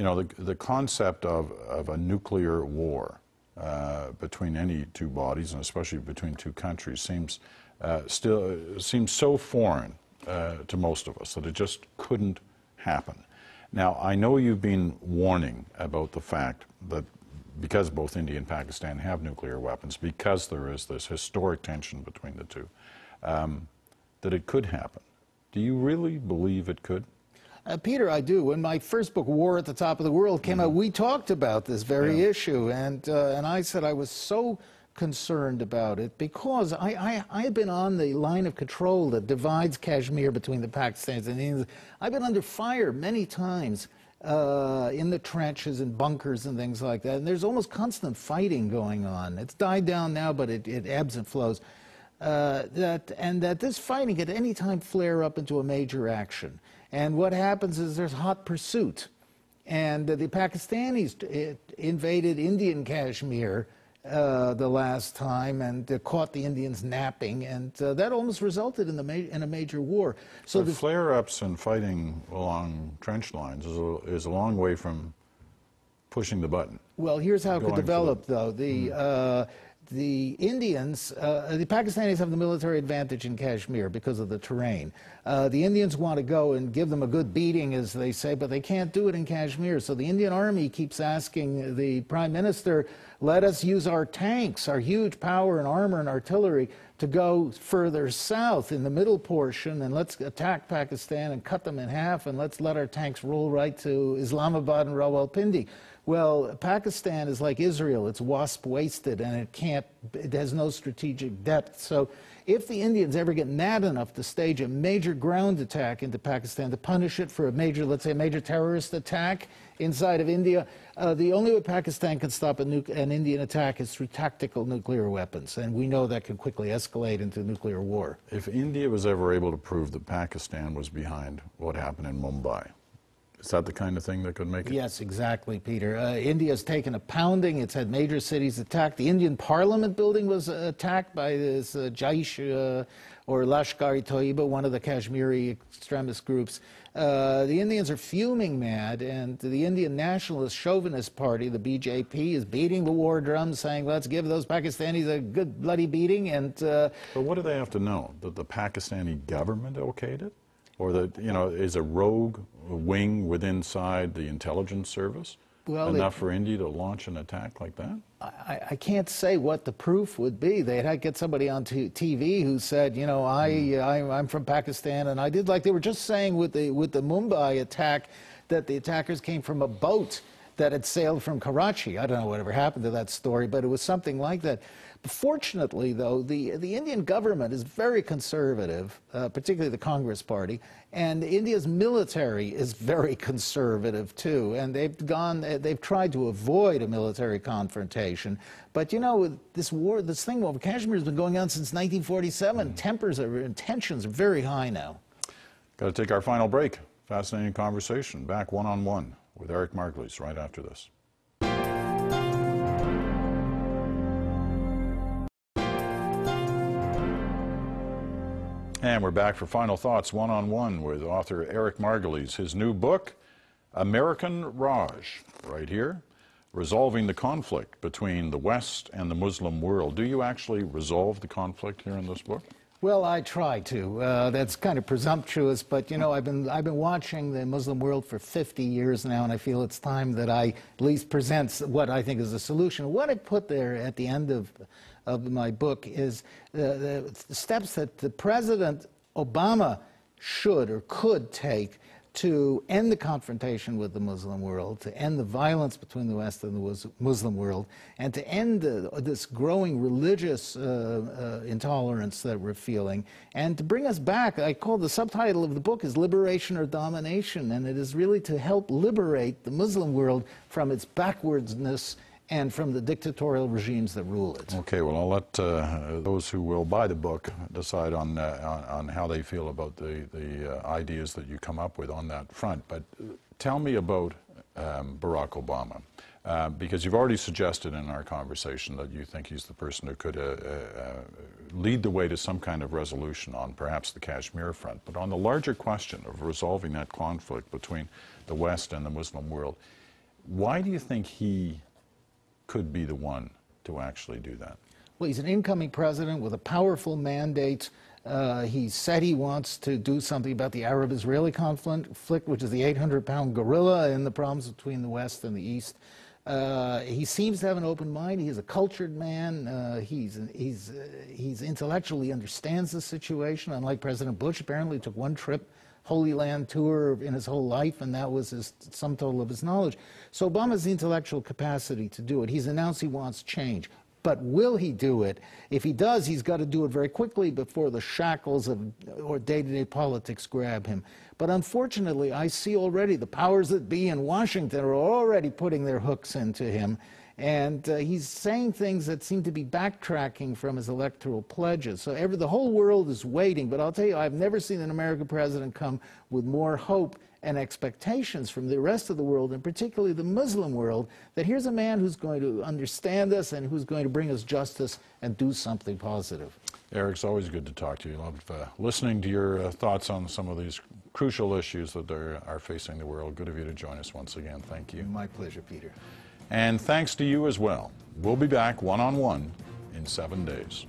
you know, the concept of a nuclear war between any two bodies, and especially between two countries, seems so foreign to most of us that it just couldn't happen. Now, I know you've been warning about the fact that because both India and Pakistan have nuclear weapons, because there is this historic tension between the two, that it could happen. Do you really believe it could? Peter, I do. When my first book, War at the Top of the World, came out, we talked about this very issue, and I said I was so concerned about it because I had been on the line of control that divides Kashmir between the Pakistanis and the Indians. I've been under fire many times in the trenches and bunkers and things like that, and there's almost constant fighting going on. It's died down now, but it ebbs and flows. That this fighting could at any time flare up into a major action. And what happens is there's hot pursuit. And the Pakistanis invaded Indian Kashmir the last time and caught the Indians napping, and that almost resulted in a major war. So the flare-ups and fighting along trench lines is a long way from pushing the button. Well, here's how it could develop, though. The Indians, the Pakistanis have the military advantage in Kashmir because of the terrain. The Indians want to go and give them a good beating, as they say, but they can't do it in Kashmir. So the Indian Army keeps asking the Prime Minister, let us use our tanks, our huge power and armor and artillery, to go further south in the middle portion, and let's attack Pakistan and cut them in half, and let's let our tanks roll right to Islamabad and Rawalpindi. Well, Pakistan is like Israel. It's wasp-wasted, and it has no strategic depth. So if the Indians ever get mad enough to stage a major ground attack into Pakistan to punish it for a major, let's say, a major terrorist attack inside of India, the only way Pakistan can stop an Indian attack is through tactical nuclear weapons, and we know that could quickly escalate into nuclear war. If India was ever able to prove that Pakistan was behind what happened in Mumbai, is that the kind of thing that could make it? Yes, exactly, Peter. India's taken a pounding. It's had major cities attacked. The Indian Parliament building was attacked by this Jaish or Lashkar-e-Toiba, one of the Kashmiri extremist groups. The Indians are fuming mad, and the Indian Nationalist Chauvinist Party, the BJP, is beating the war drum, saying, let's give those Pakistanis a good bloody beating. And but what do they have to know? That the Pakistani government okayed it? Or that, you know, is a rogue wing within inside the intelligence service enough for India to launch an attack like that? I can't say what the proof would be. They'd had to get somebody on TV who said, you know, I'm from Pakistan, and I did, like they were just saying with the Mumbai attack, that the attackers came from a boat that had sailed from Karachi. I don't know whatever happened to that story, but it was something like that. Fortunately, though, the Indian government is very conservative, particularly the Congress Party, and India's military is very conservative too. And they've tried to avoid a military confrontation. But you know, this thing over Kashmir has been going on since 1947. Tensions are very high now. Got to take our final break. Fascinating conversation. Back one-on-one with Eric Margulies right after this. And we're back for Final Thoughts one-on-one with author Eric Margulies. His new book, American Raj, right here, resolving the conflict between the West and the Muslim world. Do you actually resolve the conflict here in this book? Well, I try to. That's kind of presumptuous, but you know, I've been watching the Muslim world for 50 years now, and I feel it's time that I at least present what I think is a solution. What I put there at the end of my book is the steps that the President Obama should or could take to end the confrontation with the Muslim world, to end the violence between the West and the Muslim world, and to end this growing religious intolerance that we're feeling, and to bring us back. I call the subtitle of the book is Liberation or Domination, and it is really to help liberate the Muslim world from its backwardsness and from the dictatorial regimes that rule it. Okay, well, I'll let those who will buy the book decide on how they feel about the ideas that you come up with on that front. But tell me about Barack Obama, because you've already suggested in our conversation that you think he's the person who could lead the way to some kind of resolution on perhaps the Kashmir front. But on the larger question of resolving that conflict between the West and the Muslim world, Why do you think he could be the one to actually do that? Well, he's an incoming president with a powerful mandate. He said he wants to do something about the Arab-Israeli conflict, which is the 800-pound gorilla in the problems between the West and the East. He seems to have an open mind. He's a cultured man. He's intellectually understands the situation. Unlike President Bush, apparently took one trip, Holy Land tour in his whole life, and that was his sum total of his knowledge. So Obama has the intellectual capacity to do it. He's announced he wants change. But will he do it? If he does, he's got to do it very quickly before the shackles of or day-to-day politics grab him. But unfortunately, I see already the powers that be in Washington are already putting their hooks into him. And he's saying things that seem to be backtracking from his electoral pledges. So the whole world is waiting. But I'll tell you, I've never seen an American president come with more hope and expectations from the rest of the world, and particularly the Muslim world, that here's a man who's going to understand us and who's going to bring us justice and do something positive. Eric, it's always good to talk to you. I love listening to your thoughts on some of these crucial issues that are facing the world. Good of you to join us once again. Thank you. My pleasure, Peter. And thanks to you as well. We'll be back one-on-one in 7 days.